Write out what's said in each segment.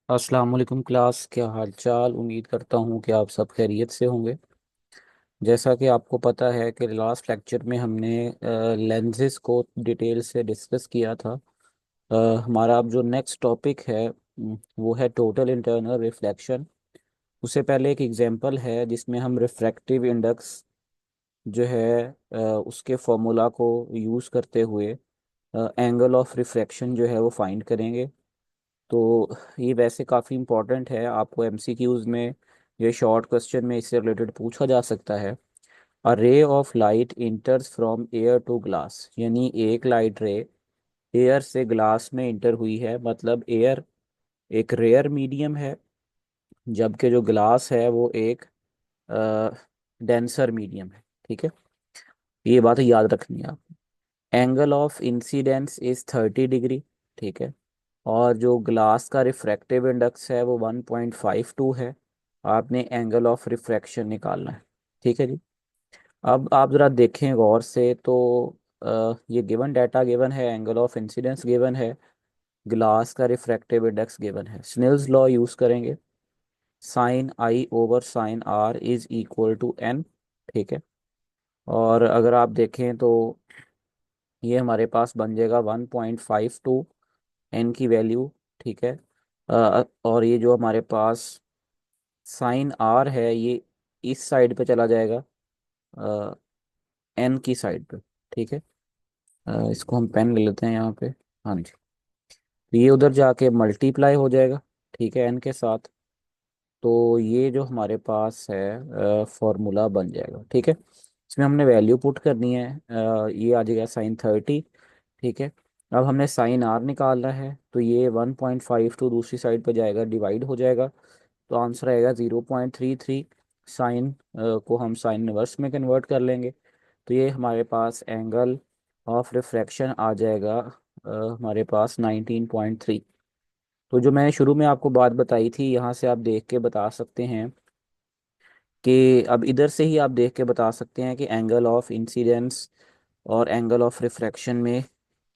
अस्सलाम वालेकुम क्लास, क्या हाल चाल। उम्मीद करता हूँ कि आप सब खैरियत से होंगे। जैसा कि आपको पता है कि लास्ट लेक्चर में हमने लेंसेज को डिटेल से डिस्कस किया था। हमारा अब जो नेक्स्ट टॉपिक है वो है टोटल इंटरनल रिफ्लेक्शन। उससे पहले एक एग्जांपल है जिसमें हम रिफ्रैक्टिव इंडेक्स जो है उसके फॉर्मूला को यूज़ करते हुए एंगल ऑफ रिफ्रैक्शन जो है वो फाइंड करेंगे। तो ये वैसे काफ़ी इम्पोर्टेंट है, आपको एमसीक्यूज में ये शॉर्ट क्वेश्चन में इससे रिलेटेड पूछा जा सकता है। A ray of light enters from air to glass, यानी एक लाइट रे एयर से ग्लास में इंटर हुई है, मतलब एयर एक रेयर मीडियम है जबकि जो ग्लास है वो एक डेंसर मीडियम है। ठीक है, ये बात याद रखनी है आप। Angle of incidence is 30 degree. ठीक है, और जो ग्लास का रिफ्रैक्टिव इंडेक्स है वो 1.52 है। आपने एंगल ऑफ रिफ्रैक्शन निकालना है। ठीक है जी। अब आप ज़रा देखें गौर से तो ये गिवन डाटा गिवन है, एंगल ऑफ इंसिडेंस गिवन है, ग्लास का रिफ्रैक्टिव इंडेक्स गिवन है। स्नेल्स लॉ यूज़ करेंगे। Sine i over sine r is equal to n. ठीक है, और अगर आप देखें तो ये हमारे पास बन जाएगा 1.52 एन की वैल्यू। ठीक है, और ये जो हमारे पास साइन आर है ये इस साइड पे चला जाएगा, एन की साइड पे। ठीक है, इसको हम पेन ले लेते हैं यहाँ पे। हाँ जी, तो ये उधर जाके मल्टीप्लाई हो जाएगा। ठीक है, एन के साथ। तो ये जो हमारे पास है फॉर्मूला बन जाएगा। ठीक है, इसमें हमने वैल्यू पुट करनी है। ये आ जाएगा sin 30। ठीक है, अब हमने साइन आर निकालना है, तो ये 1.52 दूसरी साइड पे जाएगा, डिवाइड हो जाएगा, तो आंसर आएगा 0.33। साइन को हम साइन इनवर्स में कन्वर्ट कर लेंगे, तो ये हमारे पास एंगल ऑफ रिफ्रैक्शन आ जाएगा हमारे पास 19.3। तो जो मैंने शुरू में आपको बात बताई थी, यहाँ से आप देख के बता सकते हैं कि अब इधर से ही आप देख के बता सकते हैं कि एंगल ऑफ इंसिडेंस और एंगल ऑफ रिफ्रैक्शन में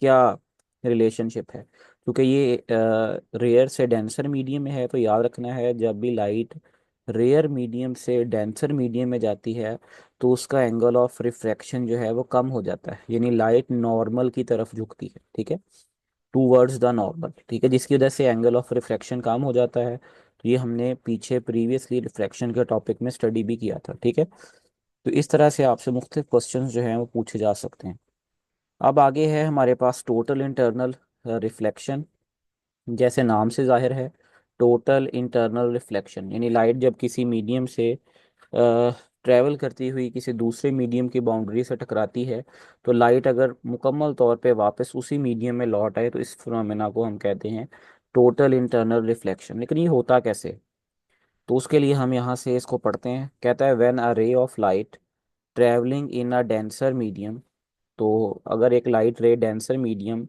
क्या रिलेशनशिप है। क्योंकि ये रेयर से डेंसर मीडियम में है, तो याद रखना है जब भी लाइट रेयर मीडियम से डेंसर मीडियम में जाती है तो उसका एंगल ऑफ रिफ्रैक्शन जो है वो कम हो जाता है, यानी लाइट नॉर्मल की तरफ झुकती है। ठीक है, टूवर्ड्स द नॉर्मल। ठीक है, जिसकी वजह से एंगल ऑफ रिफ्रैक्शन कम हो जाता है। तो ये हमने पीछे प्रीवियसली रिफ्रैक्शन के टॉपिक में स्टडी भी किया था। ठीक है, तो इस तरह से आपसे मुख्तलिफ क्वेश्चंस जो हैं वो पूछे जा सकते हैं। अब आगे है हमारे पास टोटल इंटरनल रिफ्लेक्शन। जैसे नाम से जाहिर है, टोटल इंटरनल रिफ्लेक्शन यानी लाइट जब किसी मीडियम से ट्रैवल करती हुई किसी दूसरे मीडियम की बाउंड्री से टकराती है, तो लाइट अगर मुकम्मल तौर पे वापस उसी मीडियम में लौट आए तो इस फिनोमेना को हम कहते हैं टोटल इंटरनल रिफ्लेक्शन। लेकिन ये होता कैसे, तो उसके लिए हम यहाँ से इसको पढ़ते हैं। कहता है when a ray of light travelling in a denser medium. तो अगर एक लाइट रे डेंसर मीडियम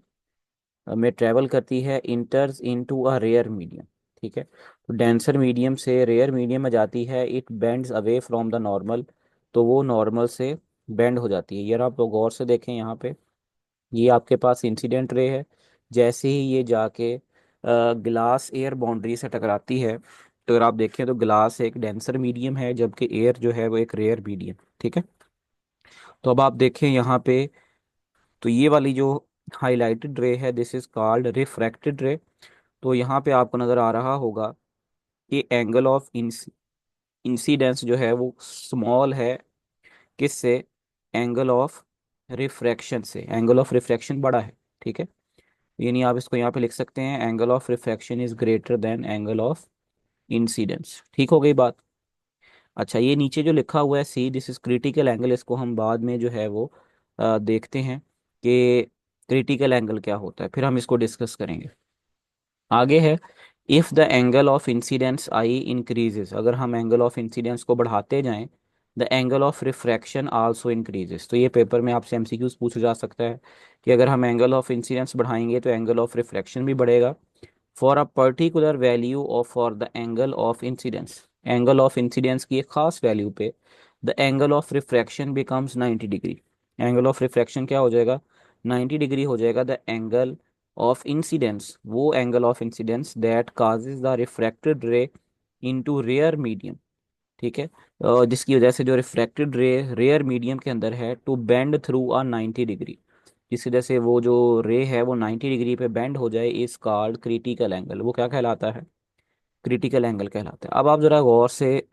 में ट्रेवल करती है, enters into a rare medium. ठीक है, तो डेंसर मीडियम से रेयर मीडियम में जाती है, it bends away from the normal. तो वो नॉर्मल से बेंड हो जाती है। यार आप लोग गौर से देखें यहाँ पे, ये आपके पास इंसिडेंट रे है। जैसे ही ये जाके ग्लास एयर बाउंड्री से टकराती है, तो अगर आप देखें तो ग्लास एक डेंसर मीडियम है जबकि एयर जो है वो एक रेयर मीडियम। ठीक है, तो अब आप देखें यहाँ पे, तो ये वाली जो हाईलाइटेड रे है दिस इज कॉल्ड रिफ्रैक्टेड रे। तो यहाँ पे आपको नज़र आ रहा होगा कि एंगल ऑफ इंसिडेंस जो है वो स्मॉल है, किससे, एंगल ऑफ रिफ्रैक्शन से। एंगल ऑफ रिफ्रैक्शन बड़ा है। ठीक है, यानी आप इसको यहाँ पे लिख सकते हैं angle of refraction is greater then angle of incidence. ठीक हो गई बात। अच्छा, ये नीचे जो लिखा हुआ है see this is critical angle, इसको हम बाद में जो है वो देखते हैं कि क्रिटिकल एंगल क्या होता है, फिर हम इसको डिस्कस करेंगे। आगे है, if the angle of incidence I increases. अगर हम एंगल ऑफ इंसिडेंस को बढ़ाते जाएं, the angle of refraction also increases. तो ये पेपर में आपसे एमसीक्यूज पूछा जा सकता है कि अगर हम एंगल ऑफ इंसिडेंस बढ़ाएंगे तो एंगल ऑफ रिफ्रैक्शन भी बढ़ेगा। For a particular value of for the angle of incidence, angle of incidence की एक खास वैल्यू पे the angle of refraction becomes 90 degree. Angle of refraction क्या हो जाएगा, 90 डिग्री हो जाएगा। द एंगल ऑफ इंसिडेंस, वो angle of incidence that causes the refracted ray into rare medium, ठीक है, जिसकी वजह से जो रिफ्रैक्टेड रे रेयर मीडियम के अंदर है to bend through a 90 degree, जिसकी वजह से वो जो रे है वो 90 डिग्री पे बेंड हो जाए, इज कॉल्ड क्रिटिकल एंगल। वो क्या कहलाता है? क्रिटिकल एंगल कहलाता है। अब आप जरा गौर से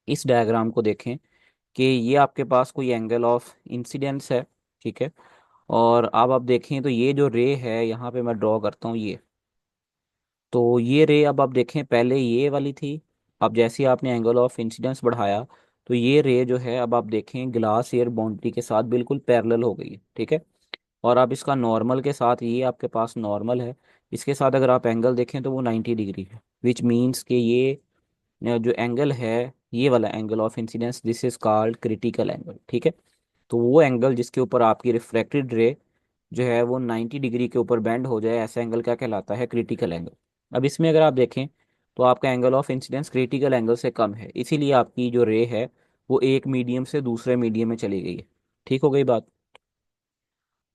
इस डायग्राम को देखें कि ये आपके पास कोई एंगल ऑफ इंसिडेंस है, ठीक है, और अब आप देखें तो ये जो रे है यहाँ पे मैं ड्रॉ करता हूँ ये, तो ये रे अब आप देखें पहले ये वाली थी, अब जैसे ही आपने एंगल ऑफ इंसिडेंस बढ़ाया तो ये रे जो है अब आप देखें ग्लास एयर बाउंड्री के साथ बिल्कुल पैरेलल हो गई है, ठीक है, और अब इसका नॉर्मल के साथ ये आपके पास नॉर्मल है, इसके साथ अगर आप एंगल देखें तो वो 90 डिग्री है, विच मीन्स कि ये जो एंगल है, ये वाला angle of incidence, this is called critical angle, ठीक है। तो वो एंगल जिसके ऊपर आपकी रिफ्रैक्टेड रे जो है वो 90 डिग्री के ऊपर बेंड हो जाए, ऐसा एंगल क्या कहलाता है? Critical angle. अब इसमें अगर आप देखें तो आपका angle of incidence critical angle से कम है, इसीलिए आपकी जो रे है वो एक मीडियम से दूसरे मीडियम में चली गई है। ठीक हो गई बात।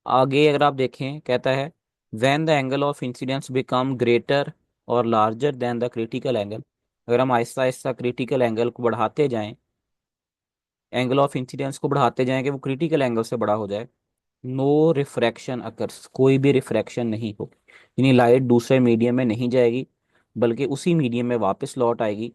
आगे अगर आप देखें कहता है when the angle of incidence become greater और larger than the critical angle, अगर हम आहिस्ता आहिस्ता क्रिटिकल एंगल को बढ़ाते जाएं, एंगल ऑफ इंसिडेंस को बढ़ाते जाएं कि वो क्रिटिकल एंगल से बड़ा हो जाए, नो रिफ्रैक्शन अकर्स, कोई भी रिफ्रैक्शन नहीं होगी, यानी लाइट दूसरे मीडियम में नहीं जाएगी बल्कि उसी मीडियम में वापस लौट आएगी।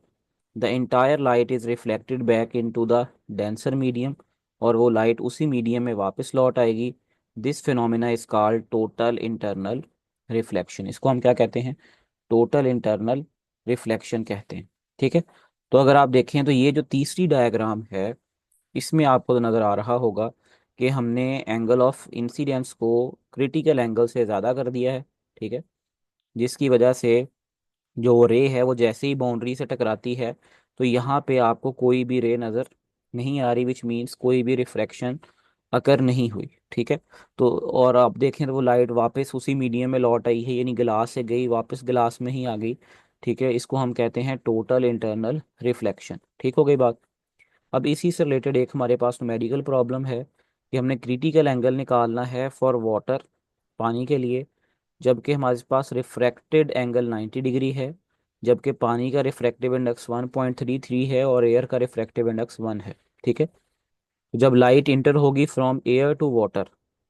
The entire light is reflected back into the denser medium, और वो लाइट उसी मीडियम में वापस लौट आएगी। This phenomena is called total internal reflection. इसको हम क्या कहते हैं? टोटल इंटरनल रिफ्लेक्शन कहते हैं, ठीक है। तो अगर आप देखें तो ये जो तीसरी डायग्राम है इसमें आपको तो नज़र आ रहा होगा कि हमने एंगल ऑफ इंसिडेंस को क्रिटिकल एंगल से ज़्यादा कर दिया है, ठीक है, जिसकी वजह से जो रे है वो जैसे ही बाउंड्री से टकराती है तो यहाँ पे आपको कोई भी रे नज़र नहीं आ रही, विच मीन्स कोई भी रिफ्रैक्शन अकर नहीं हुई, ठीक है। तो और आप देखें तो वो लाइट वापस उसी मीडियम में लौट आई है, यानी गिलास से गई वापस गिलास में ही आ गई, ठीक है। इसको हम कहते हैं टोटल इंटरनल रिफ्लेक्शन। ठीक हो गई बात। अब इसी से रिलेटेड एक हमारे पास न्यूमेरिकल प्रॉब्लम है कि हमने क्रिटिकल एंगल निकालना है फॉर वाटर, पानी के लिए, जबकि हमारे पास रिफ्रैक्टेड एंगल 90 डिग्री है, जबकि पानी का रिफ्रैक्टिव इंडेक्स 1.33 है और एयर का रिफ्रैक्टिव इंडेक्स 1 है, ठीक है। जब लाइट इंटर होगी फ्रॉम एयर टू वाटर,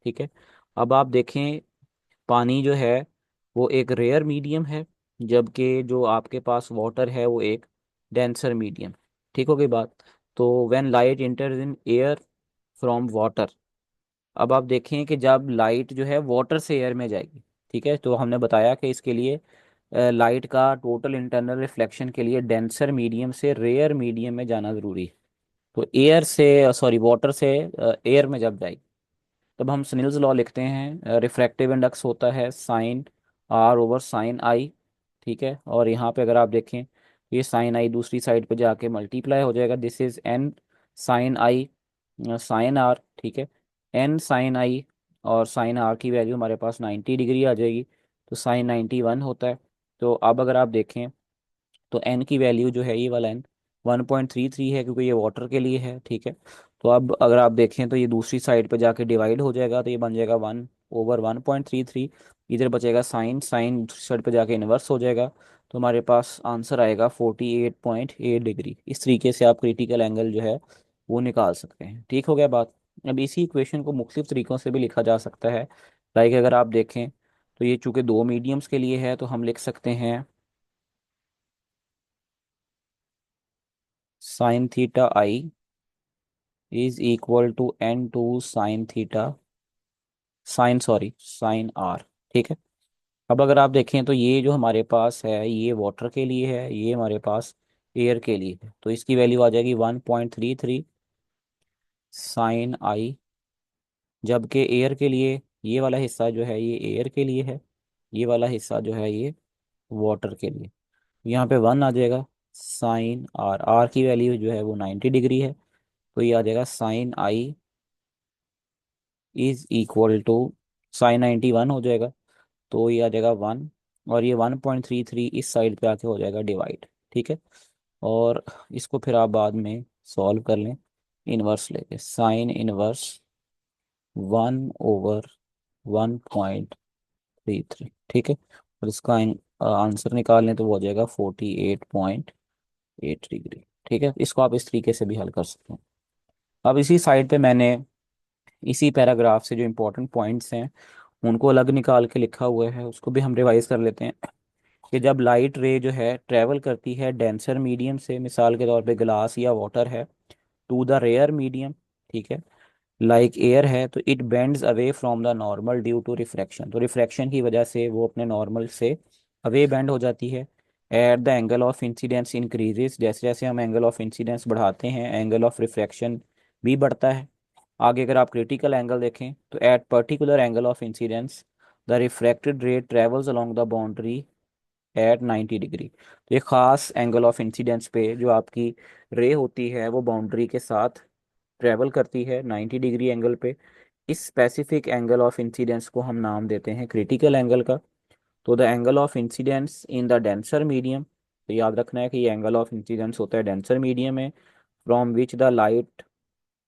ठीक है, अब आप देखें पानी जो है वो एक रेयर मीडियम है, जबकि जो आपके पास वाटर है वो एक डेंसर मीडियम। ठीक हो गई बात। तो when light इंटर्स in air from water, अब आप देखें कि जब लाइट जो है वाटर से एयर में जाएगी, ठीक है, तो हमने बताया कि इसके लिए लाइट का टोटल इंटरनल रिफ्लेक्शन के लिए डेंसर मीडियम से रेयर मीडियम में जाना ज़रूरी है। तो एयर से सॉरी वाटर से एयर में जब जाएगी तब हम स्नेल्स लॉ लिखते हैं, रिफ्रैक्टिव इंडेक्स होता है साइन आर ओवर साइन आई, ठीक है, और यहाँ पे अगर आप देखें ये साइन आई दूसरी साइड पे जाके मल्टीप्लाई हो जाएगा, this is N sine I sine R, ठीक है, एन साइन आई, और साइन आर की वैल्यू हमारे पास 90 डिग्री आ जाएगी, तो साइन 91 होता है। तो अब अगर आप देखें तो एन की वैल्यू जो है ये वाला एन 1.33 है क्योंकि ये वाटर के लिए है, ठीक है। तो अब अगर आप देखें तो ये दूसरी साइड पे जाके डिवाइड हो जाएगा, तो ये बन जाएगा 1/1.33, इधर बचेगा साइन, साइन दूसरी साइड पे जाके इन्वर्स हो जाएगा, तो हमारे पास आंसर आएगा 48.8 डिग्री। इस तरीके से आप क्रिटिकल एंगल जो है वो निकाल सकते हैं। ठीक हो गया बात। अब इसी इक्वेशन को मुख्तलिफ तरीक़ों से भी लिखा जा सकता है, लाइक अगर आप देखें तो ये चूंकि दो मीडियम्स के लिए है तो हम लिख सकते हैं sine theta I is equal to n2 sine theta sine sorry sine R, ठीक है। अब अगर आप देखें तो ये जो हमारे पास है ये वाटर के लिए है, ये हमारे पास एयर के लिए है, तो इसकी वैल्यू आ जाएगी 1.33 साइन आई, जबकि एयर के लिए ये वाला हिस्सा जो है ये एयर के लिए है, ये वाला हिस्सा जो है ये वाटर के लिए, यहाँ पे 1 आ जाएगा। साइन आर, आर की वैल्यू जो है वो 90 डिग्री है, तो ये आ जाएगा sine I is equal to sine 91 हो जाएगा, तो ये आ जाएगा 1, और ये 1.33 इस साइड पे आके हो जाएगा डिवाइड, ठीक है। और इसको फिर आप बाद में सॉल्व कर लें इनवर्स लेके, साइन इनवर्स 1/1.33, 33, ठीक है। और इसका आंसर निकालने तो वो हो जाएगा 48.8 डिग्री। ठीक है, इसको आप इस तरीके से भी हल कर सकते हैं। अब इसी साइड पे मैंने इसी पैराग्राफ से जो इंपॉर्टेंट पॉइंट्स हैं उनको अलग निकाल के लिखा हुआ है, उसको भी हम रिवाइज कर लेते हैं। कि जब लाइट रे जो है ट्रेवल करती है डेंसर मीडियम से, मिसाल के तौर पे ग्लास या वाटर है, टू द रेयर मीडियम, ठीक है, लाइक एयर है, तो it bends away from the normal due to refraction, तो रिफ्रैक्शन की वजह से वो अपने नॉर्मल से अवे बेंड हो जाती है। At the angle of incidence increases, जैसे जैसे हम एंगल ऑफ इंसिडेंस बढ़ाते हैं एंगल ऑफ रिफ्रैक्शन भी बढ़ता है। आगे अगर आप क्रिटिकल एंगल देखें तो at particular angle of incidence the refracted ray travels along the boundary at 90 degree. तो ये खास एंगल ऑफ इंसिडेंस पे जो आपकी रे होती है वो बाउंड्री के साथ ट्रेवल करती है 90 डिग्री एंगल पे। इस स्पेसिफिक एंगल ऑफ इंसिडेंस को हम नाम देते हैं क्रिटिकल एंगल का। तो the angle of incidence in the denser medium, तो याद रखना है कि ये एंगल ऑफ इंसिडेंस होता है डेंसर मीडियम में, from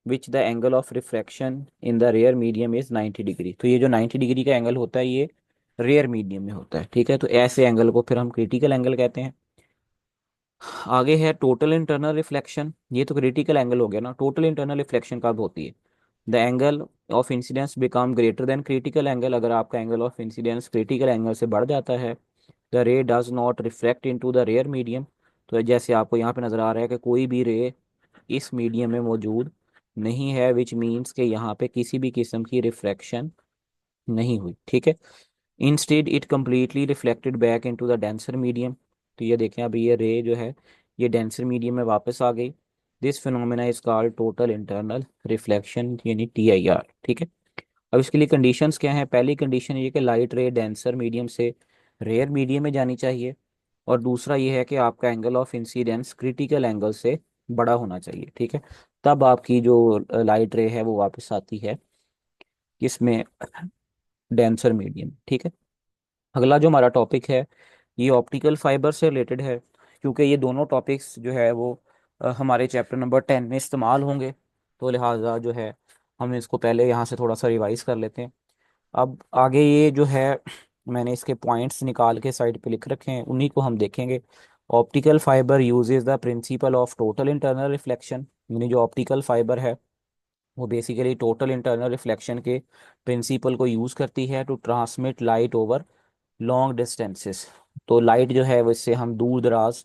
which the angle of refraction in the rare medium is 90 degree. तो ये जो 90 डिग्री का एंगल होता है ये रेयर मीडियम में होता है, ठीक है। तो ऐसे एंगल को फिर हम क्रिटिकल एंगल कहते हैं। आगे है टोटल इंटरनल रिफ्लेक्शन, ये तो क्रिटिकल एंगल हो गया ना। टोटल इंटरनल रिफ्लेक्शन कब होती है? The angle of incidence become greater than critical angle, अगर आपका angle of incidence critical angle से बढ़ जाता है। The ray does not reflect into the rare medium, तो जैसे आपको यहाँ पे नजर आ रहा है कि कोई भी रे इस मीडियम में मौजूद नहीं है, विच मीन्स के यहाँ पे किसी भी किस्म की रिफ्रैक्शन नहीं हुई, ठीक है। Instead it completely reflected back into the denser medium, तो ये देखें अभी ये रे जो है ये डेंसर मीडियम में वापस आ गई। This phenomena is called total internal reflection, यानी TIR, ठीक है। अब इसके लिए कंडीशंस क्या हैं? पहली कंडीशन ये कि लाइट रे डेंसर मीडियम से रेयर मीडियम में जानी चाहिए, और दूसरा ये है कि आपका angle of incidence critical angle से बड़ा होना चाहिए, ठीक है। तब आपकी जो लाइट रे है वो वापस आती है किसमें? डेंसर मीडियम, ठीक है। अगला जो हमारा टॉपिक है ये ऑप्टिकल फाइबर से रिलेटेड है, क्योंकि ये दोनों टॉपिक्स जो है वो हमारे चैप्टर नंबर 10 में इस्तेमाल होंगे, तो लिहाजा जो है हम इसको पहले यहाँ से थोड़ा सा रिवाइज कर लेते हैं। अब आगे ये जो है मैंने इसके पॉइंट्स निकाल के साइड पे लिख रखे हैं, उन्हीं को हम देखेंगे। Optical fibre uses the principle of total internal reflection, यानी जो ऑप्टिकल फाइबर है वो बेसिकली टोटल इंटरनल रिफ्लेक्शन के प्रिंसिपल को यूज़ करती है to transmit light over long distances. तो लाइट जो है वो इससे हम दूर दराज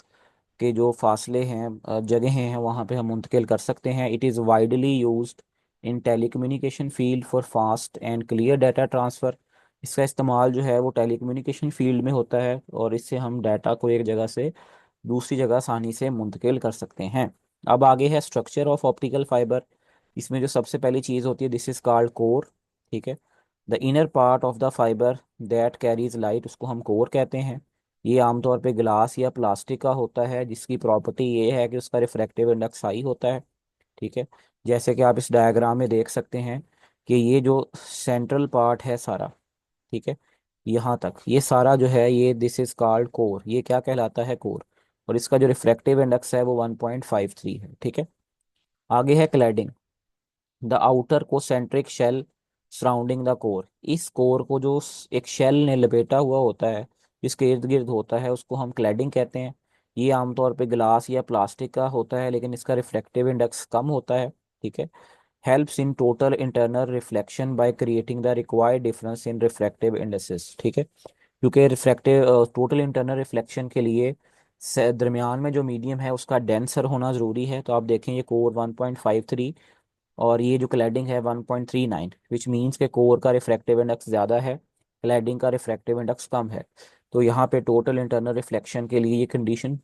के जो फासले हैं, जगह हैं, वहाँ पे हम मुंतकिल कर सकते हैं। It is widely used in telecommunication field for fast and clear data transfer. इसका इस्तेमाल जो है वो टेलीकम्युनिकेशन फील्ड में होता है, और इससे हम डाटा को एक जगह से दूसरी जगह आसानी से मुंतकिल कर सकते हैं। अब आगे है स्ट्रक्चर ऑफ ऑप्टिकल फाइबर। इसमें जो सबसे पहली चीज़ होती है दिस इज कॉल्ड कोर, ठीक है। The inner part of the fibre that carries light, उसको हम कोर कहते हैं। ये आमतौर पे ग्लास या प्लास्टिक का होता है, जिसकी प्रॉपर्टी ये है कि उसका रिफ्रैक्टिव इंडेक्स हाई होता है, ठीक है। जैसे कि आप इस डायग्राम में देख सकते हैं कि ये जो सेंट्रल पार्ट है सारा, ठीक है, यहाँ तक ये सारा जो है ये दिस इज कॉल्ड कोर, ये क्या कहलाता है? कोर। और इसका जो रिफ्रैक्टिव इंडेक्स है वो 1.53 है, ठीक है। आगे है cladding, the outer concentric shell surrounding the core. इस कोर को जो एक शेल ने लपेटा हुआ होता है, जिसके इर्द गिर्द होता है, उसको हम क्लैडिंग कहते हैं। ये आमतौर पे ग्लास या प्लास्टिक का होता है, लेकिन इसका रिफ्रैक्टिव इंडेक्स कम होता है, ठीक है। Helps in total internal reflection by creating the required difference in refractive indexes, ठीक है। क्योंकि रिफ्रैक्टिव टोटल इंटरनल रिफ्लेक्शन के लिए दरमियान में जो मीडियम है उसका डेंसर होना ज़रूरी है। तो आप देखें ये कोर 1.53 और ये जो क्लैडिंग है 1.39, विच मीन्स के कोर का रिफ्रैक्टिव इंडेक्स ज़्यादा है, क्लैडिंग का रिफ्रैक्टिव इंडेक्स कम है। तो यहाँ पे टोटल इंटरनल रिफ्लेक्शन के लिए ये कंडीशन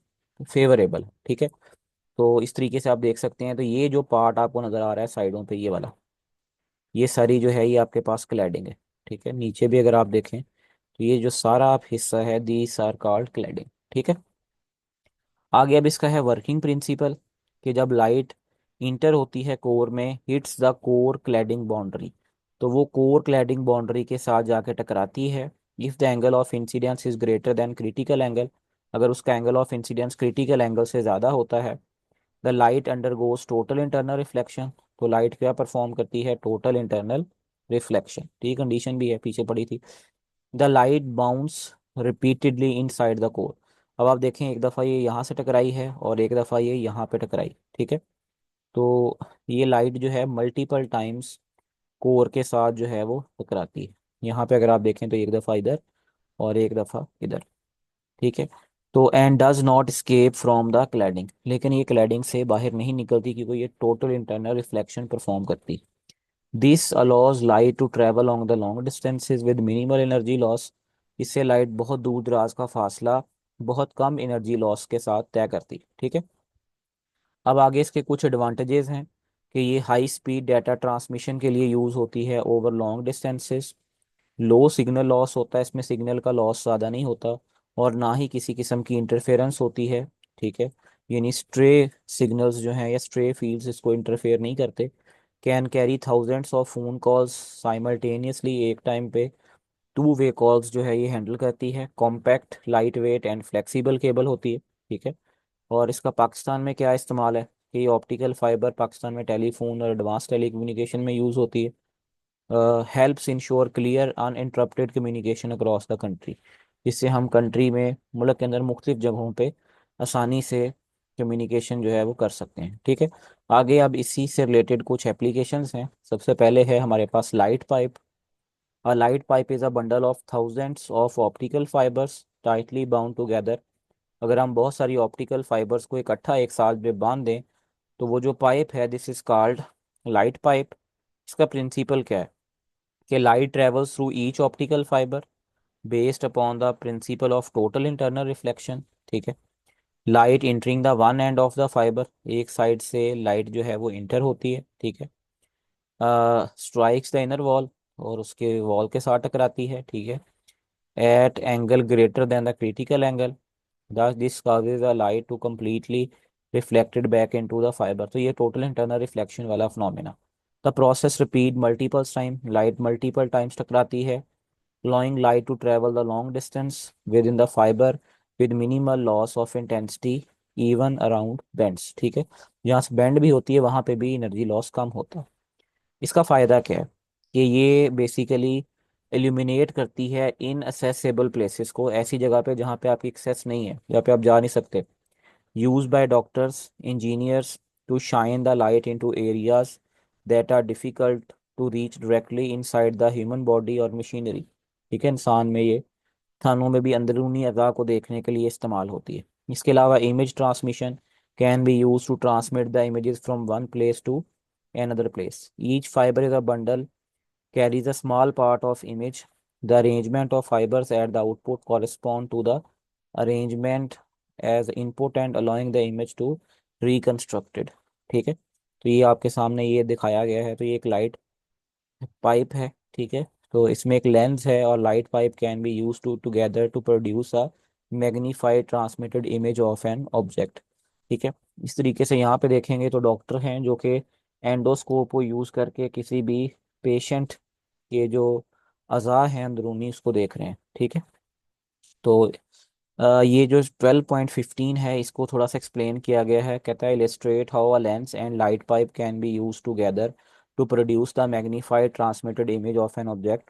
फेवरेबल है, ठीक है। तो इस तरीके से आप देख सकते हैं। तो ये जो पार्ट आपको नज़र आ रहा है साइडों पे, ये वाला, ये सारी जो है ये आपके पास क्लैडिंग है, ठीक है। नीचे भी अगर आप देखें तो ये जो सारा आप हिस्सा है दीस आर कॉल्ड क्लैडिंग, ठीक है। आगे अब इसका है वर्किंग प्रिंसिपल, कि जब लाइट इंटर होती है कोर में, hits the core cladding boundary, तो वो कोर क्लैडिंग बाउंड्री के साथ जाके टकराती है। If the angle of incidence is greater than critical angle, अगर उसका angle of incidence critical angle से ज़्यादा होता है, the light under goes total internal reflection, तो लाइट क्या परफॉर्म करती है? टोटल इंटरनल रिफ्लेक्शन, ठीक कंडीशन भी है, पीछे पड़ी थी। The light bounce repeatedly in side the core. अब आप देखें, एक दफ़ा ये यहाँ से टकराई है और एक दफ़ा ये यहाँ पे टकराई, ठीक है। तो ये लाइट जो है मल्टीपल टाइम्स कोर के साथ जो है वो टकराती है। यहाँ पे अगर आप देखें तो एक दफ़ा इधर और एक दफ़ा इधर, ठीक है। तो and does not escape from the cladding, लेकिन ये क्लैडिंग से बाहर नहीं निकलती क्योंकि ये टोटल इंटरनल रिफ्लेक्शन परफॉर्म करती। This allows light to travel along the long distances with minimal energy loss. इससे लाइट बहुत दूर दराज का फासला बहुत कम एनर्जी लॉस के साथ तय करती, ठीक है। अब आगे इसके कुछ एडवांटेजेस हैं कि ये हाई स्पीड डाटा ट्रांसमिशन के लिए यूज़ होती है over long distances. Low signal loss होता है इसमें, सिग्नल का लॉस ज़्यादा नहीं होता, और ना ही किसी किस्म की इंटरफेरेंस होती है, ठीक है। यानी स्ट्रे सिग्नल्स जो हैं या स्ट्रे फील्ड्स इसको इंटरफेयर नहीं करते। Can carry thousands of phone calls simultaneously, एक टाइम पे टू वे कॉल्स जो है ये हैंडल करती है। Compact, light weight and flexible cable होती है, ठीक है। और इसका पाकिस्तान में क्या इस्तेमाल है कि ये ऑप्टिकल फाइबर पाकिस्तान में टेलीफोन और एडवांस टेलीकम्युनिकेशन में यूज़ होती है। Helps ensure clear uninterrupted communication across the country, जिससे हम कंट्री में, मुल्क के अंदर मुख्तलिफ जगहों पे आसानी से कम्युनिकेशन जो है वो कर सकते हैं, ठीक है। आगे अब इसी से रिलेटेड कुछ एप्लीकेशंस हैं। सबसे पहले है हमारे पास light pipe. A light pipe is a bundle of thousands of optical fibres tightly bound together. अगर हम बहुत सारी ऑप्टिकल फाइबर्स को इकट्ठा एक साथ में बांध दें तो वो जो पाइप है, this is called light pipe. इसका प्रिंसिपल क्या है कि light travels through each optical fibre based upon the principle of total internal reflection, ठीक है। Light entering the one end of the fibre, एक साइड से लाइट जो है वो इंटर होती है, ठीक है। स्ट्राइक्स द इनर वॉल, और उसके वॉल के साथ टकराती है, ठीक है। At angle greater than the critical angle, thus this causes the light to completely reflected back into the fiber। तो ये टोटल इंटरनल रिफ्लेक्शन वाला phenomena. The process repeat multiple time, light multiple times टकराती है, allowing light to travel the long distance within the fiber with minimal loss of intensity even around bends, ठीक है। जहाँ से bend भी होती है वहाँ पे भी एनर्जी लॉस कम होता है। इसका फ़ायदा क्या है कि ये बेसिकली एल्यूमिनेट करती है इन असेसेबल प्लेसेस को, ऐसी जगह पे जहाँ पे आपकी एक्सेस नहीं है, जहाँ पे आप जा नहीं सकते। Use by doctors, engineers to shine the light into areas that are difficult to reach directly inside the human body और मशीनरी, ठीक है। इंसान में ये थानों में भी अंदरूनी अज़ा को देखने के लिए इस्तेमाल होती है। इसके अलावा image transmission can be use to transmit the images from one place to another place. Each fiber is a bundle, carries a small part of image. The arrangement of fibers at the output correspond to the arrangement as input and allowing the image to reconstructed, ठीक है। तो ये आपके सामने ये दिखाया गया है। तो ये एक लाइट पाइप है, ठीक है। तो इसमें एक लेंस है, और light pipe can be use to together to produce a magnified transmitted image of an object, ठीक है। इस तरीके से यहाँ पे देखेंगे तो डॉक्टर हैं जो कि एंडोस्कोप को यूज करके किसी भी पेशेंट के जो अज़ा हैं अंदरूनी उसको देख रहे हैं, ठीक है। तो ये जो 12.15 है इसको थोड़ा सा एक्सप्लेन किया गया है। कहता है illustrate how a lens and light pipe can be use together to produce the magnified transmitted image of an object.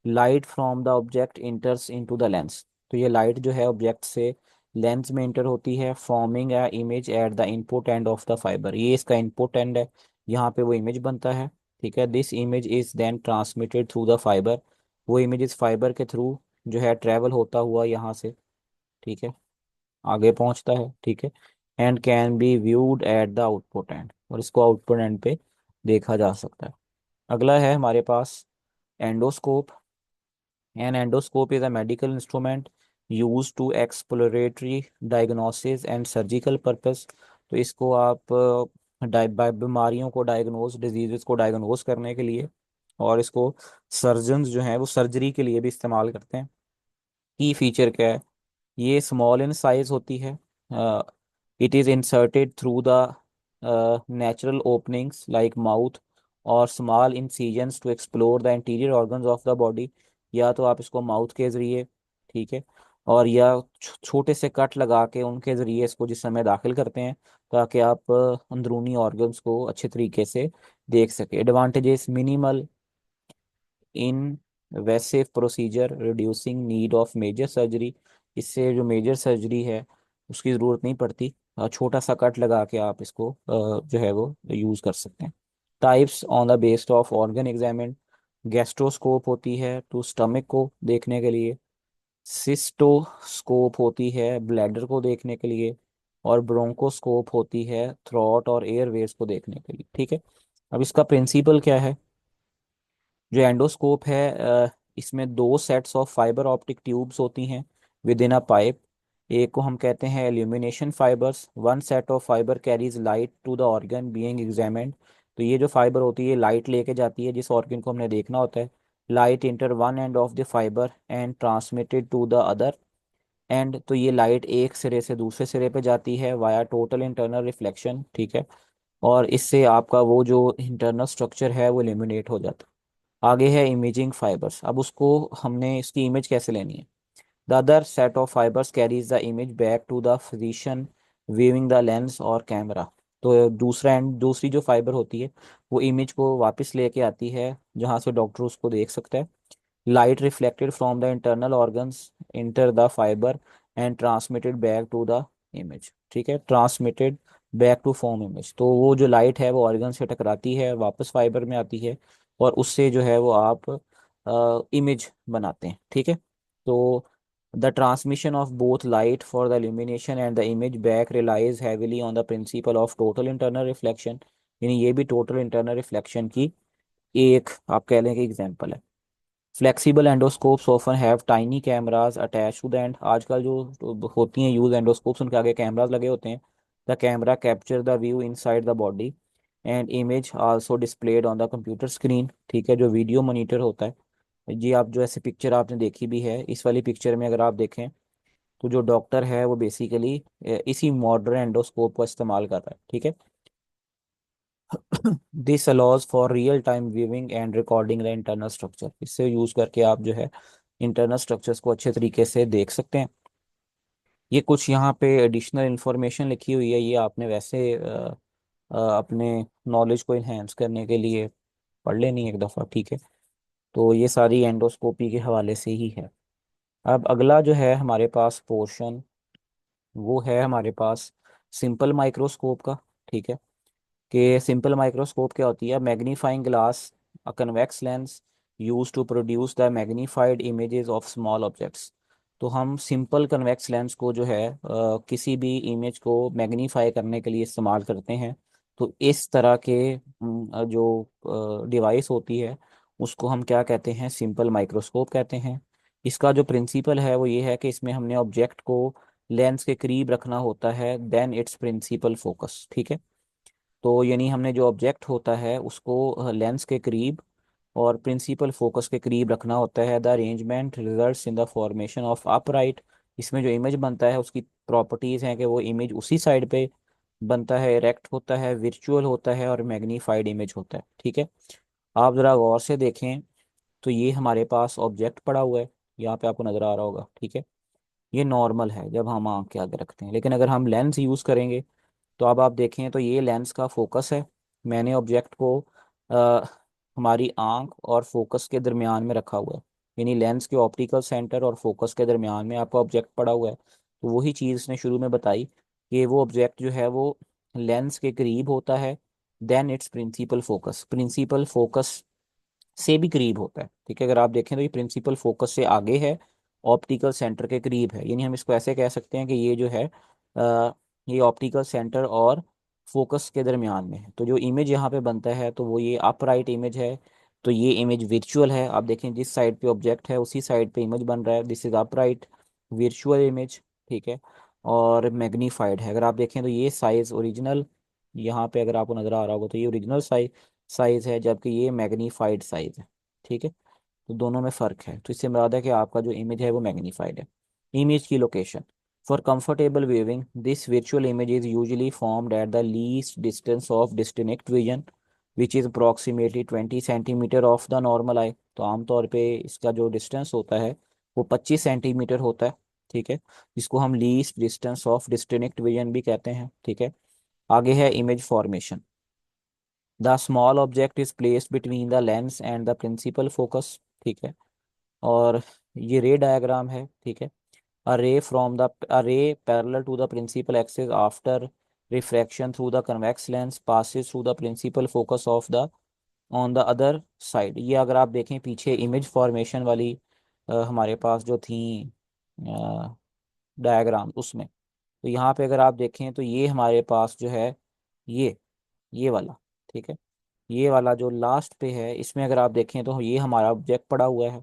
Light from the object enters into the lens. तो ये लाइट जो है ऑब्जेक्ट से लेंस में inter होती है, forming a image at the input and of the fibre. ये इसका इनपुट एंड है, यहाँ पे वो इमेज बनता है, ठीक है। This image is then transmitted through the fibre. वो इमेज इस फाइबर के थ्रू जो है ट्रेवल होता हुआ यहाँ से, ठीक है, आगे पहुंचता है, ठीक है। And can be viewed at the output and, और इसको आउटपुट एंड पे देखा जा सकता है। अगला है हमारे पास endoscope. An endoscope is a medical instrument use to exploratory diagnosis and surgical purpose. तो इसको आप बीमारियों को डायग्नोज, डिजीज़ को डायग्नोज करने के लिए, और इसको सर्जन्स जो हैं वो सर्जरी के लिए भी इस्तेमाल करते हैं। की फीचर क्या है, ये स्मॉल इन साइज होती है। It is inserted through the natural openings like mouth और small incisions to explore the interior organs of the body. या तो आप इसको माउथ के ज़रिए, ठीक है, और या छोटे से कट लगा के उनके ज़रिए इसको जिस्म में दाखिल करते हैं ताकि आप अंदरूनी ऑर्गन्स को अच्छे तरीके से देख सके। एडवांटेजेस मिनिमल वैसे procedure reducing need of major surgery, इससे जो मेजर सर्जरी है उसकी ज़रूरत नहीं पड़ती। छोटा सा कट लगा के आप इसको जो है वो यूज़ कर सकते हैं। Types on the based of organ examine, gastroscope होती है टू स्टमक को देखने के लिए, सिस्टोस्कोप होती है ब्लैडर को देखने के लिए, और ब्रोंकोस्कोप होती है थ्रॉट और एयरवेज को देखने के लिए। ठीक है, अब इसका प्रिंसिपल क्या है। जो एंडोस्कोप है इसमें दो sets of fibre optic tubes होती हैं विद इन अ पाइप। एक को हम कहते हैं illumination fibres, one set of fibre carries light to the organ being examined. तो ये जो फाइबर होती है लाइट लेके जाती है जिस ऑर्गन को हमने देखना होता है। Light enter one end of the fibre and transmitted to the other end. तो ये लाइट एक सिरे से दूसरे सिरे पे जाती है वाया टोटल इंटरनल रिफ्लेक्शन। ठीक है, और इससे आपका वो जो इंटरनल स्ट्रक्चर है वो इल्यूमिनेट हो जाता है। आगे है इमेजिंग फाइबर्स, अब उसको हमने इसकी इमेज कैसे लेनी है। The other set of fibres carries the image back to the physician viewing the lens और कैमरा। तो दूसरा एंड दूसरी जो फाइबर होती है वो इमेज को वापस लेके आती है जहाँ से डॉक्टर उसको देख सकता है। Light reflected from the internal organs enter the fibre and transmitted back to the image. ठीक है, transmitted back to form image, तो वो जो लाइट है वो ऑर्गन से टकराती है वापस फाइबर में आती है और उससे जो है वो आप इमेज बनाते हैं। ठीक है, तो the transmission of both light for the illumination and the image back relies heavily on the principle of total internal reflection. यानी ये भी टोटल इंटरनल रिफ्लेक्शन की एक आप कह लें कि एग्जाम्पल है। Flexible endoscopes often have tiny cameras attach to the end. आजकल जो होती हैं यूज एंडोस्कोप्स उनके आगे कैमरास लगे होते हैं। The camera capture the view inside the body and image also displayed on the computer screen. ठीक है, जो वीडियो मॉनिटर होता है जी, आप जो ऐसे पिक्चर आपने देखी भी है, इस वाली पिक्चर में अगर आप देखें तो जो डॉक्टर है वो बेसिकली इसी मॉडर्न एंडोस्कोप का इस्तेमाल कर रहा है। ठीक है, this allows for real time viewing and recording the internal structure. इससे यूज करके आप जो है इंटरनल स्ट्रक्चर्स को अच्छे तरीके से देख सकते हैं। ये कुछ यहाँ पे एडिशनल इंफॉर्मेशन लिखी हुई है, ये आपने वैसे अपने नॉलेज को इन्हेंस करने के लिए पढ़ लेनी है एक दफ़ा। ठीक है, तो ये सारी एंडोस्कोपी के हवाले से ही है। अब अगला जो है हमारे पास पोर्शन वो है हमारे पास सिंपल माइक्रोस्कोप का। ठीक है, कि सिंपल माइक्रोस्कोप क्या होती है। Magnifying glass, a convex lens use to produce the magnified images of small objects. तो हम सिंपल कन्वेक्स लेंस को जो है किसी भी इमेज को मैग्नीफाई करने के लिए इस्तेमाल करते हैं। तो इस तरह के जो डिवाइस होती है उसको हम क्या कहते हैं, सिंपल माइक्रोस्कोप कहते हैं। इसका जो प्रिंसिपल है वो ये है कि इसमें हमने ऑब्जेक्ट को लेंस के करीब रखना होता है देन इट्स प्रिंसिपल फोकस। ठीक है, तो यानी हमने जो ऑब्जेक्ट होता है उसको लेंस के करीब और प्रिंसिपल फोकस के करीब रखना होता है। The arrangement results in the formation of upright. इसमें जो इमेज बनता है उसकी प्रॉपर्टीज हैं कि वो इमेज उसी साइड पे बनता है, इरेक्ट होता है, विर्चुअल होता है और मैग्नीफाइड इमेज होता है। ठीक है, आप ज़रा गौर से देखें तो ये हमारे पास ऑब्जेक्ट पड़ा हुआ है, यहाँ पे आपको नज़र आ रहा होगा। ठीक है, ये नॉर्मल है जब हम आँख के आगे रखते हैं, लेकिन अगर हम लेंस यूज़ करेंगे तो अब आप देखें तो ये लेंस का फोकस है। मैंने ऑब्जेक्ट को आ, हमारी आंख और फोकस के दरमियान में रखा हुआ है, यानी लेंस के ऑप्टिकल सेंटर और फोकस के दरमियान में आपका ऑब्जेक्ट पड़ा हुआ है। तो वही चीज़ इसने शुरू में बताई कि वो ऑब्जेक्ट जो है वो लेंस के करीब होता है then its principal focus, principal focus से भी करीब होता है। ठीक है, अगर आप देखें तो ये प्रिंसिपल फोकस से आगे है, ऑप्टिकल सेंटर के करीब है। यानी हम इसको ऐसे कह सकते हैं कि ये जो है ये ऑप्टिकल सेंटर और फोकस के दरमियान में है। तो जो इमेज यहाँ पे बनता है तो वो ये अपराइट इमेज है। तो ये इमेज विर्चुअल है, आप देखें जिस साइड पे ऑब्जेक्ट है उसी साइड पे इमेज बन रहा है, दिस इज अपराइट विर्चुअल इमेज। ठीक है, और मैग्नीफाइड है। अगर आप देखें तो ये साइज ओरिजिनल, यहाँ पे अगर आपको नज़र आ रहा होगा तो ये ओरिजिनल साइज है जबकि ये मैग्नीफाइड साइज है। ठीक है, तो दोनों में फ़र्क है, तो इससे मुराद है कि आपका जो इमेज है वो मैग्नीफाइड है। इमेज की location for comfortable viewing this virtual image is usually formed at the least distance of distinct vision which is approximately 20 centimetre of the normal eye. तो आमतौर पे इसका जो डिस्टेंस होता है वो 25 सेंटीमीटर होता है। ठीक है, जिसको हम least distance of distinct vision भी कहते हैं। ठीक है, आगे है image formation. The small object is placed between the lens and the principal focus. ठीक है, और ये रे डायग्राम है, ठीक है। a ray from the a ray parallel to the principal axis after refraction through the convex lens passes through the principal focus of the on the other side। ये अगर आप देखें पीछे इमेज फॉर्मेशन वाली हमारे पास जो थी डायग्राम उसमें, तो यहाँ पे अगर आप देखें तो ये हमारे पास जो है ये ये वाला, ठीक है, ये वाला जो लास्ट पे है इसमें अगर आप देखें तो ये हमारा ऑब्जेक्ट पड़ा हुआ है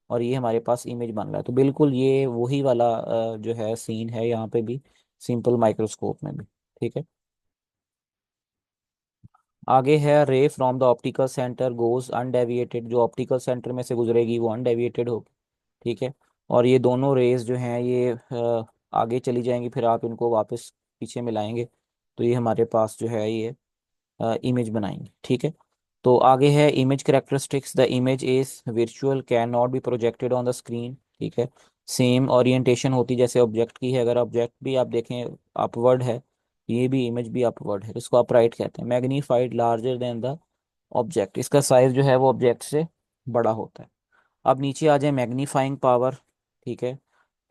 और ये हमारे पास इमेज बन रहा है। तो बिल्कुल ये वही वाला जो है सीन है यहाँ पे भी, सिंपल माइक्रोस्कोप में भी, ठीक है। आगे है रे from the optical centre goes undeviated, जो ऑप्टिकल सेंटर में से गुजरेगी वो अनडेविएटेड होगी, ठीक है। और ये दोनों रेज जो हैं ये आगे चली जाएंगी, फिर आप इनको वापस पीछे मिलाएंगे तो ये हमारे पास जो है ये इमेज बनाएंगे, ठीक है। तो आगे है image characteristics. The image is virtual can not be projected on the screen, ठीक है। सेम ओरिएंटेशन होती जैसे ऑब्जेक्ट की है, अगर ऑब्जेक्ट भी आप देखें अपवर्ड है, ये भी इमेज भी अपवर्ड है, तो इसको अपराइट कहते हैं। Magnified larger than the object, इसका साइज जो है वो ऑब्जेक्ट से बड़ा होता है। अब नीचे आ जाए मैग्नीफाइंग पावर, ठीक है।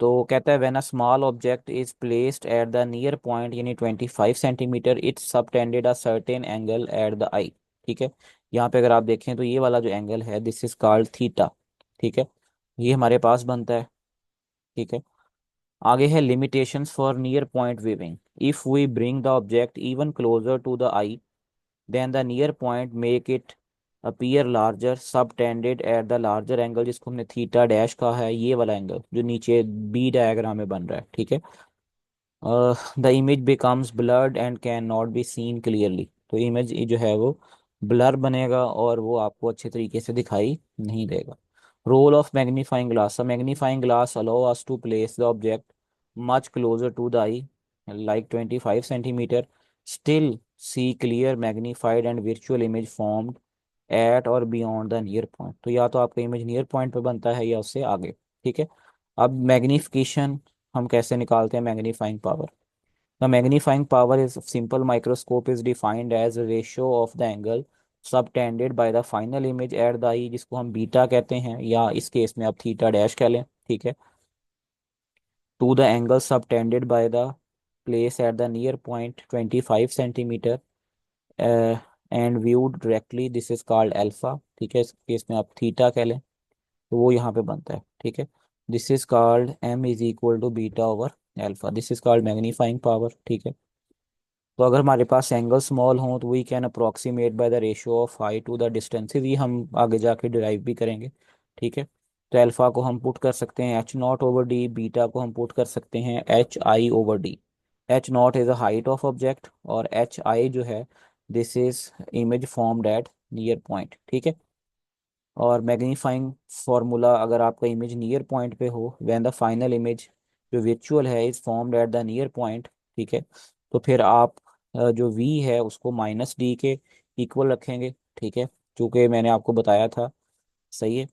तो कहता है when a small object is placed at the near point यानी 25 centimetre it's subtended a certain angle at the eye, ठीक है। यहाँ पे अगर आप देखें तो ये वाला जो एंगल है दिस इज कॉल्ड थीटा, ठीक है, ये हमारे पास बनता है, ठीक है। आगे है limitations for near point viewing. If we bring the object even closer to the eye then the near point make it appear larger subtended at the larger angle, जिसको हमने थीटा डैश कहा है, ये वाला एंगल जो नीचे B diagram में बन रहा है, ठीक है। The image becomes blurred and can not be seen clearly, तो इमेज जो है वो ब्लर बनेगा और वो आपको अच्छे तरीके से दिखाई नहीं देगा। Role of magnifying glass. A magnifying glass allow us to place the object much closer to the eye like 25 centimetre still see clear magnified and virtual image formed at और बियॉन्ड द नियर पॉइंट। तो या तो आपका image near point पे बनता है या उससे आगे, ठीक है। अब मैग्निफिकेशन हम कैसे निकालते हैं magnifying power. The magnifying power is simple microscope is defined as ratio of the angle subtended by the final image at the eye, जिसको हम बीटा कहते हैं या इस केस में आप थीटा डैश कह लें, ठीक है, to the angle subtended by the place at the near point 25 centimetre and viewed directly this is called alpha, ठीक है, इस केस में आप थीटा कह लें, तो वो यहाँ पे बनता है, ठीक है। This is called M is equal to beta over alpha, this is called magnifying power, ठीक है। तो अगर हमारे पास एंगल स्मॉल हो तो we can approximate by the ratio of height to the distances, ये हम आगे जाके डिराइव भी करेंगे, ठीक है। तो अल्फा को हम पुट कर सकते हैं H not over D, beta को हम पुट कर सकते हैं H I over D. H not is the height of object और एच आई जो है this is image formed eight near point, ठीक है। और मैग्नीफाइंग फार्मूला अगर आपका इमेज नियर पॉइंट पे हो व्हेन द फाइनल इमेज जो विर्चुअल है is formed at the near point, ठीक है, तो फिर आप जो v है उसको माइनस डी के इक्वल रखेंगे, ठीक है, चूंकि मैंने आपको बताया था, सही है।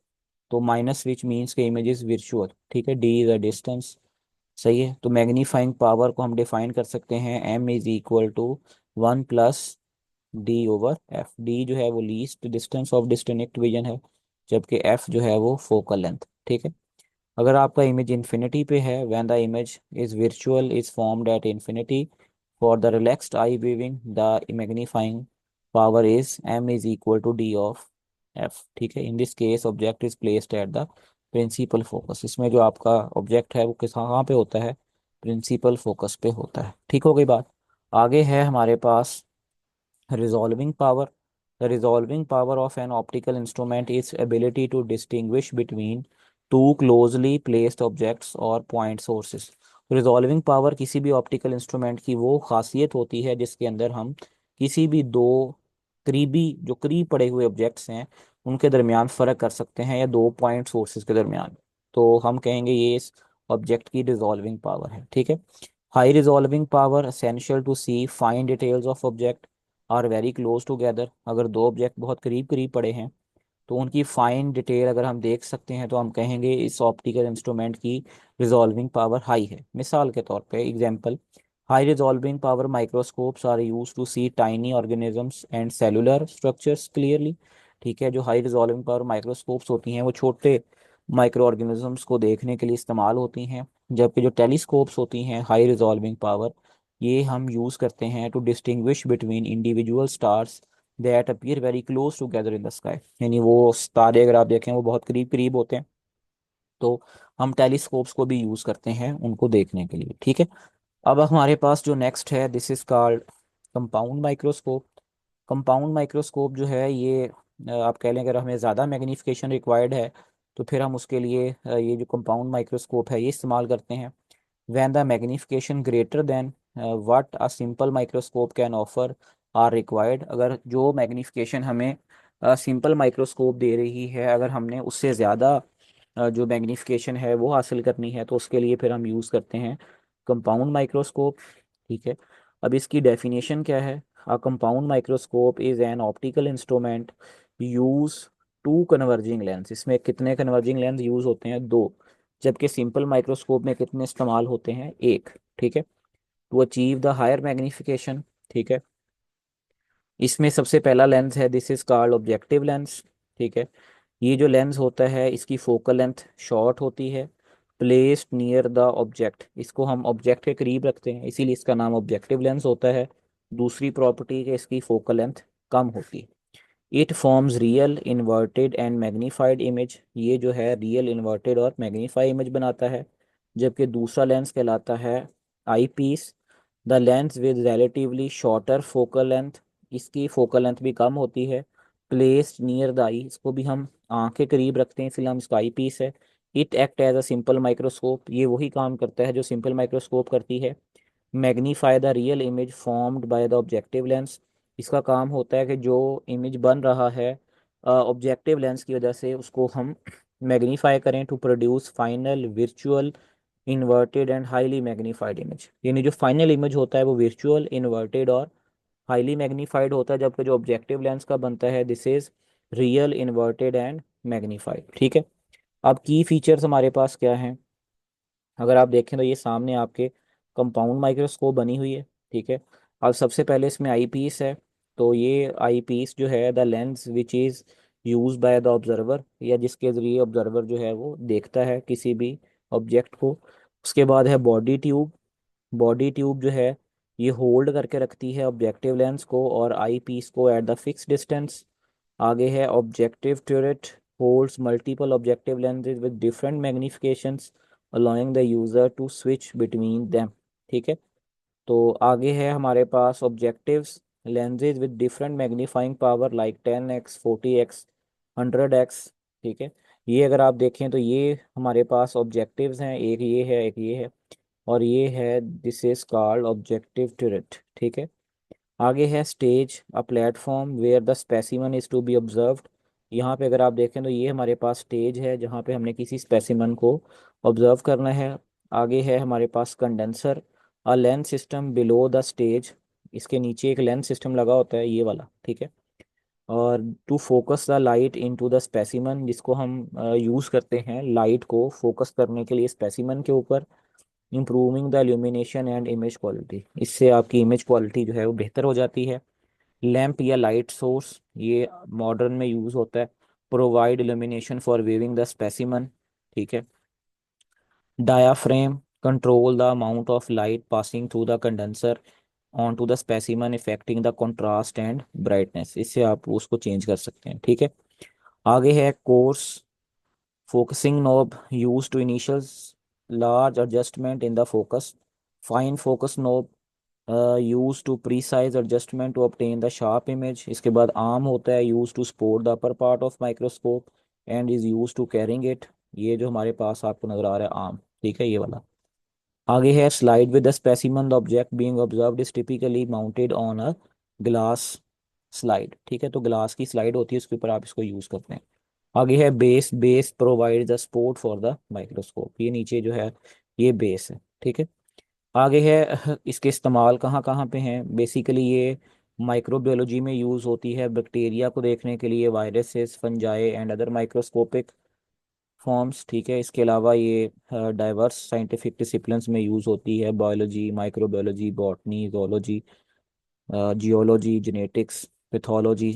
तो माइनस विच मीन्स के इमेज इज विर्चुअल, ठीक है, डी इज अ डिस्टेंस, सही है। तो मैग्नीफाइंग पावर को हम डिफाइन कर सकते हैं m is equal to 1 plus D over F. D जो है वो least distance of distinct vision है, जबकि एफ जो है वो फोकल लेंथ, ठीक है। अगर आपका इमेज इन्फिनिटी पे है when the image is virtual is formed at infinity for the relaxed eye viewing the magnifying power is m is equal to d of f, ठीक है। In this case object is placed at the principal focus, इसमें जो आपका object है वो किस कहाँ पे होता है, प्रिंसिपल फोकस पे होता है, ठीक हो गई बात। आगे है हमारे पास resolving power. The resolving power of an optical instrument is ability to distinguish between two closely placed objects or point sources. Resolving power किसी भी ऑप्टिकल इंस्ट्रूमेंट की वो खासियत होती है जिसके अंदर हम किसी भी दो करीबी जो करीब पड़े हुए ऑब्जेक्ट्स हैं उनके दरमियान फ़र्क कर सकते हैं या दो पॉइंट सोर्सेज के दरमियान, तो हम कहेंगे ये इस ऑब्जेक्ट की रिजॉल्विंग पावर है, ठीक है। High resolving power essential to see fine details of object are very close together. अगर दो ऑब्जेक्ट बहुत करीब करीब पड़े हैं तो उनकी फाइन डिटेल अगर हम देख सकते हैं तो हम कहेंगे इस ऑप्टिकल इंस्ट्रूमेंट की रिजॉल्विंग पावर हाई है। मिसाल के तौर पे example, high resolving power microscopes are used to see tiny organisms and cellular structures clearly, ठीक है। जो हाई रिजॉल्विंग पावर माइक्रोस्कोप्स होती हैं वो छोटे माइक्रो ऑर्गेनिजम्स को देखने के लिए इस्तेमाल होती हैं। जबकि जो टेलीस्कोप्स होती हैं, हाई रिजॉल्विंग पावर, ये हम यूज़ करते हैं to distinguish between individual stars that appear very close together in the sky. यानी वो तारे अगर आप देखें वो बहुत करीब करीब होते हैं, तो हम टेलीस्कोप्स को भी यूज़ करते हैं उनको देखने के लिए। ठीक है। अब हमारे पास जो नेक्स्ट है, this is called compound microscope. Compound microscope जो है ये आप कह लें अगर हमें ज़्यादा मैग्नीफिकेशन रिक्वायर्ड है तो फिर हम उसके लिए ये जो कंपाउंड माइक्रोस्कोप है ये इस्तेमाल करते हैं। when the magnification greater than what a simple microscope can offer are required। अगर जो मैग्नीफिकेशन हमें सिंपल माइक्रोस्कोप दे रही है, अगर हमने उससे ज़्यादा जो मैग्नीफिकेशन है वो हासिल करनी है, तो उसके लिए फिर हम यूज़ करते हैं कंपाउंड माइक्रोस्कोप। ठीक है। अब इसकी डेफिनेशन क्या है? A compound microscope is an optical instrument use to converging lens. इसमें कितने कन्वर्जिंग लेंस यूज़ होते हैं? दो। जबकि सिंपल माइक्रोस्कोप में कितने इस्तेमाल होते हैं? एक। ठीक है। To achieve the higher magnification. ठीक है। इसमें सबसे पहला लेंस है, this is called objective lens. ठीक है। ये जो लेंस होता है इसकी फोकल लेंथ शॉर्ट होती है, प्लेस्ड नियर द ऑब्जेक्ट। इसको हम ऑब्जेक्ट के करीब रखते हैं, इसीलिए इसका नाम ऑब्जेक्टिव लेंस होता है। दूसरी प्रॉपर्टी है इसकी फोकल लेंथ कम होती है। It forms real inverted and magnified image. ये जो है रियल इन्वर्टेड और मैग्नीफाइड इमेज बनाता है। जबकि दूसरा लेंस कहलाता है eyepiece, the lens with relatively shorter focal length. इसकी फोकल लेंथ भी कम होती है, प्लेस्ड नियर द आई। इसको भी हम आँख के करीब रखते हैं, इसलिए हम इसका आई पीस है। It act as a simple microscope. ये वही काम करता है जो सिंपल माइक्रोस्कोप करती है। Magnify the real image formed by the objective lens. इसका काम होता है कि जो इमेज बन रहा है ऑब्जेक्टिव लेंस की वजह से, उसको हम मैग्नीफाई करें to produce final virtual inverted and highly magnified image. यानी जो फाइनल इमेज होता है वो विर्चुअल, इन्वर्टेड और हाईली मैग्नीफाइड होता है। जबकि जो ऑब्जेक्टिव लेंस का बनता है this is real, inverted and magnified. ठीक है। अब की फीचर्स हमारे पास क्या हैं? अगर आप देखें तो ये सामने आपके कंपाउंड माइक्रोस्कोप बनी हुई है। ठीक है। अब सबसे पहले इसमें आई पीस है। तो ये आई पीस जो है the lens which is use by the observer, या जिसके ज़रिए ऑब्जर्वर जो है वो देखता है किसी भी ऑब्जेक्ट को। उसके बाद है बॉडी ट्यूब। बॉडी ट्यूब जो है ये होल्ड करके रखती है ऑब्जेक्टिव लेंस को और आई पीस को एट द फिक्स डिस्टेंस। आगे है objective turret, holds multiple objective lenses with different magnifications allowing the user to switch between them। ठीक है। तो आगे है हमारे पास objectives lenses with different magnifying power like 10x, 40x, 100x। ठीक है। ये अगर आप देखें तो ये हमारे पास ऑब्जेक्टिव्स हैं, एक ये है एक ये है, और ये है this is called objective turret। ठीक है। आगे है stage, a platform where the specimen is to be observed. यहाँ पे अगर आप देखें तो ये हमारे पास स्टेज है जहाँ पे हमने किसी स्पेसिमन को ऑब्जर्व करना है। आगे है हमारे पास condenser, a lens system below the stage. इसके नीचे एक लेंस सिस्टम लगा होता है ये वाला। ठीक है। और to focus the light into the specimen, जिसको हम यूज़ करते हैं लाइट को फोकस करने के लिए स्पेसिमन के ऊपर। Improving the illumination and image quality, इससे आपकी इमेज क्वालिटी जो है वो बेहतर हो जाती है। लैंप या लाइट सोर्स, ये मॉडर्न में यूज होता है। Provide illumination for viewing the specimen. ठीक है। Diaphragm, control the amount of light passing through the condenser on to the specimen affecting the contrast and brightness. इससे आप उसको चेंज कर सकते हैं। ठीक है। आगे है coarse focusing knob use to initials large adjustment in the focus. Fine focus knob use to precise adjustment to obtain the sharp image. इसके बाद आर्म होता है use to support the upper part of microscope and is use to carrying it. ये जो हमारे पास आपको नजर आ रहा है आर्म। ठीक है, ये वाला। आगे है slide with the specimen, the object being observed is typically mounted on a glass slide. ठीक है। तो ग्लास की स्लाइड होती है, उसके ऊपर आप इसको यूज करते हैं। आगे है base, base provide the support for the microscope. ये नीचे जो है ये बेस है। ठीक है। आगे है इसके इस्तेमाल कहाँ कहाँ पे हैं? बेसिकली ये माइक्रोबायोलॉजी में यूज़ होती है बैक्टीरिया को देखने के लिए, viruses, fungi and other microscopic forms. ठीक है। इसके अलावा ये डाइवर्स साइंटिफिक डिसिप्लिन्स में यूज़ होती है, biology, microbiology, botany, zoology, geology, genetics, pathology.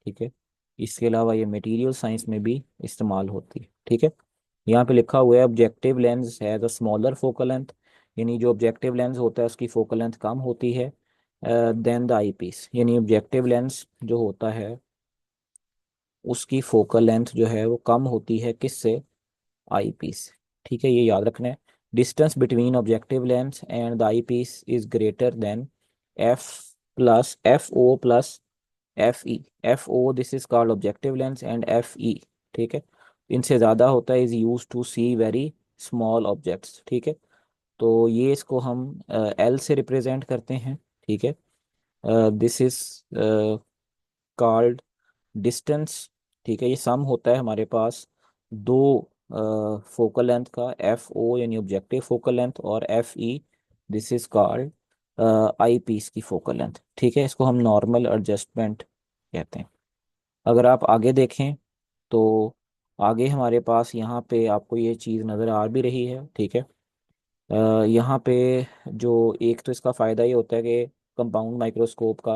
ठीक है। इसके अलावा ये मटेरियल साइंस में भी इस्तेमाल होती है। ठीक है। यहाँ पे लिखा हुआ है ऑब्जेक्टिव लेंस है द स्मॉलर फोकल लेंथ, यानी जो ऑब्जेक्टिव लेंस होता है उसकी फोकल लेंथ कम होती है देन द आई पीस, यानी ऑब्जेक्टिव लेंस जो होता है उसकी फोकल लेंथ जो है वो कम होती है किससे, आई पीस। ठीक है, ये याद रखना है। Distance between objective lens and the eyepiece is greater than F plus F O plus F E. F O this is called objective lens and F E, ठीक है, इनसे ज़्यादा होता है is use to see very small objects. ठीक है, तो ये इसको हम एल से रिप्रेजेंट करते हैं। ठीक है, दिस इज कॉल्ड डिस्टेंस। ठीक है, ये सम होता है हमारे पास दो फोकल लेंथ का, एफ ओ यानी ऑब्जेक्टिव फोकल लेंथ और F E this is called eyepiece की फोकल लेंथ। ठीक है, इसको हम नॉर्मल एडजस्टमेंट कहते हैं। अगर आप आगे देखें तो आगे हमारे पास यहाँ पे आपको ये चीज़ नज़र आ भी रही है। ठीक है, यहाँ पे जो एक तो इसका फ़ायदा ये होता है कि कंपाउंड माइक्रोस्कोप का,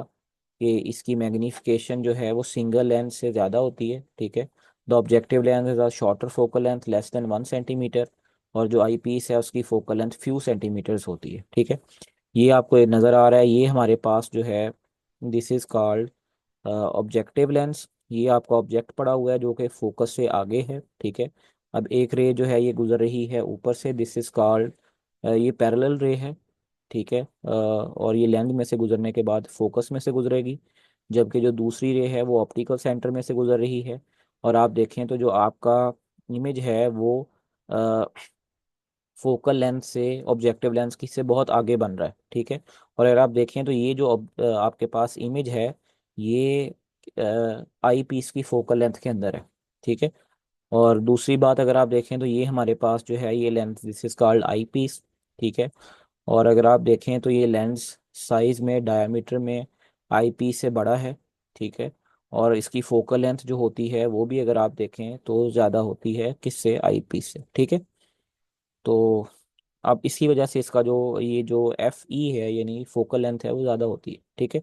कि इसकी मैग्नीफिकेशन जो है वो सिंगल लेंस से ज़्यादा होती है। ठीक है, the objective lens is a shorter focal length less than 1 centimetre, और जो आई पीस है उसकी फोकल लेंथ फ्यू सेंटीमीटर्स होती है। ठीक है, ये आपको ये नज़र आ रहा है, ये हमारे पास जो है this is called objective lens. ये आपका ऑब्जेक्ट पड़ा हुआ है जो कि फोकस से आगे है। ठीक है, अब एक रे जो है ये गुजर रही है ऊपर से, दिस इज कॉल्ड, ये पैरेलल रे है। ठीक है, और ये लेंस में से गुजरने के बाद फोकस में से गुजरेगी, जबकि जो दूसरी रे है वो ऑप्टिकल सेंटर में से गुजर रही है। और आप देखें तो जो आपका इमेज है वो फोकल लेंथ से ऑब्जेक्टिव लेंस की से बहुत आगे बन रहा है। ठीक है, और अगर आप देखें तो ये जो आपके पास इमेज है ये आई पीस की फोकल लेंथ के अंदर है। ठीक है, और दूसरी बात अगर आप देखें तो ये हमारे पास जो है ये lens this is called eyepiece. ठीक है, और अगर आप देखें तो ये लेंस साइज में डायमीटर में आई पीस से बड़ा है। ठीक है, और इसकी फोकल लेंथ जो होती है वो भी अगर आप देखें तो ज़्यादा होती है किससे, आई पीस से। ठीक है, तो अब इसी वजह से इसका जो ये जो एफ ई है यानी फोकल लेंथ है वो ज़्यादा होती है। ठीक है,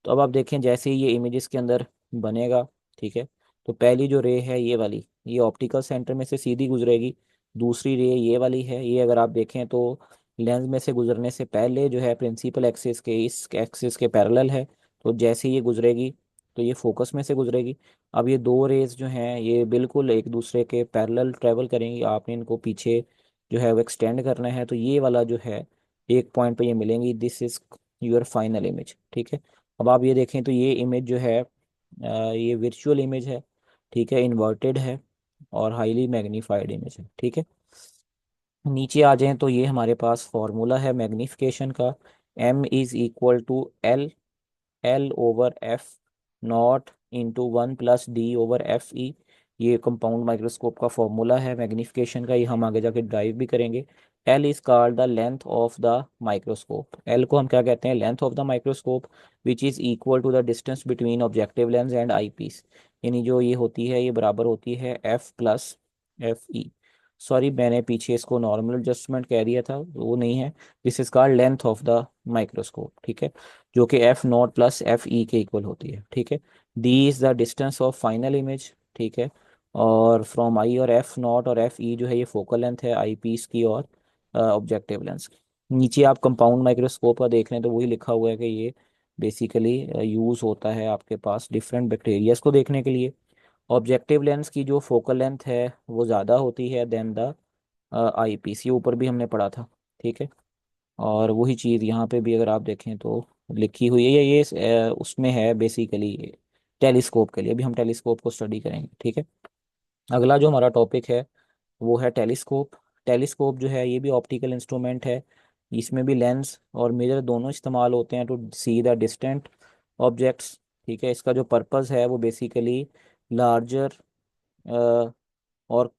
तो अब आप देखें जैसे ही ये इमेजेस के अंदर बनेगा। ठीक है, तो पहली जो रे है ये वाली, ये ऑप्टिकल सेंटर में से सीधी गुजरेगी। दूसरी रे ये वाली है, ये अगर आप देखें तो लेंस में से गुजरने से पहले जो है प्रिंसिपल एक्सिस के इस एक्सिस के पैरेलल है। तो जैसे ही ये गुजरेगी तो ये फोकस में से गुजरेगी। अब ये दो रेज जो हैं ये बिल्कुल एक दूसरे के पैरेलल ट्रेवल करेंगी, आपने इनको पीछे जो है वो एक्सटेंड करना है, तो ये वाला जो है एक पॉइंट पे ये मिलेंगी, this is your final image. ठीक है, अब आप ये देखें तो ये इमेज जो है ये वर्चुअल इमेज है। ठीक है, इन्वर्टेड है और हाईली मैग्नीफाइड इमेज है। ठीक है, नीचे आ जाएं तो ये हमारे पास फॉर्मूला है मैग्नीफिकेशन का, m is equal to L over F naught into 1 + d/f e। ये कंपाउंड माइक्रोस्कोप का फॉर्मूला है मैग्नीफिकेशन का, ये हम आगे जाके ड्राइव भी करेंगे। L is called the length of the microscope, L को हम क्या कहते हैं, length of the microscope, which is equal to the distance between objective lens and eyepiece, यानी जो ये होती है ये बराबर होती है एफ प्लस एफ ई। सॉरी, मैंने पीछे इसको नॉर्मल एडजस्टमेंट कह दिया था, वो नहीं है, this is called length of the microscope. ठीक है, जो कि एफ नॉट प्लस एफ ई के इक्वल होती है। ठीक है, D is the distance of final image. ठीक है, और फ्रॉम आई, और एफ नॉट और एफ ई जो है ये फोकल लेंथ है आई पीस की और ऑब्जेक्टिव लेंस की। नीचे आप कंपाउंड माइक्रोस्कोप का देख रहे हैं तो वही लिखा हुआ है कि ये बेसिकली यूज़ होता है आपके पास डिफरेंट बैक्टीरियाज को देखने के लिए। ऑब्जेक्टिव लेंस की जो फोकल लेंथ है वो ज़्यादा होती है देन द आई पीस, ये ऊपर भी हमने पढ़ा था। ठीक है, और वही चीज़ यहाँ पे भी अगर आप देखें तो लिखी हुई है, उसमें है बेसिकली टेलीस्कोप के लिए। अभी हम टेलीस्कोप को स्टडी करेंगे। ठीक है, अगला जो हमारा टॉपिक है वो है टेलीस्कोप। टेलीस्कोप जो है ये भी ऑप्टिकल इंस्ट्रूमेंट है, इसमें भी लेंस और मिरर दोनों इस्तेमाल होते हैं to see the distant objects. ठीक है, इसका जो पर्पस है वो बेसिकली लार्जर और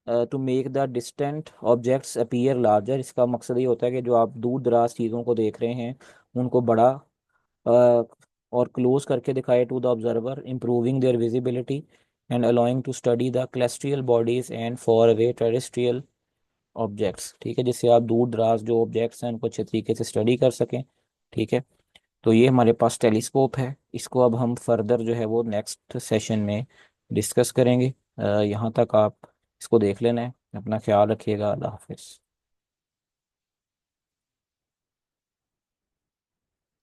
to make the distant objects appear larger. इसका मकसद ये होता है कि जो आप दूर दराज चीज़ों को देख रहे हैं उनको बड़ा और क्लोज करके दिखाए to the observer, improving their visibility and allowing to study the celestial bodies and far away terrestrial objects. ठीक है, जिससे आप दूर दराज जो ऑब्जेक्ट्स हैं उनको अच्छे तरीके से स्टडी कर सकें। ठीक है, तो ये हमारे पास टेलीस्कोप है, इसको अब हम फर्दर जो है वो नेक्स्ट सेशन में डिस्कस करेंगे। यहाँ तक आप इसको देख लेना है। अपना ख्याल रखिएगा। अल्लाह हाफिज़।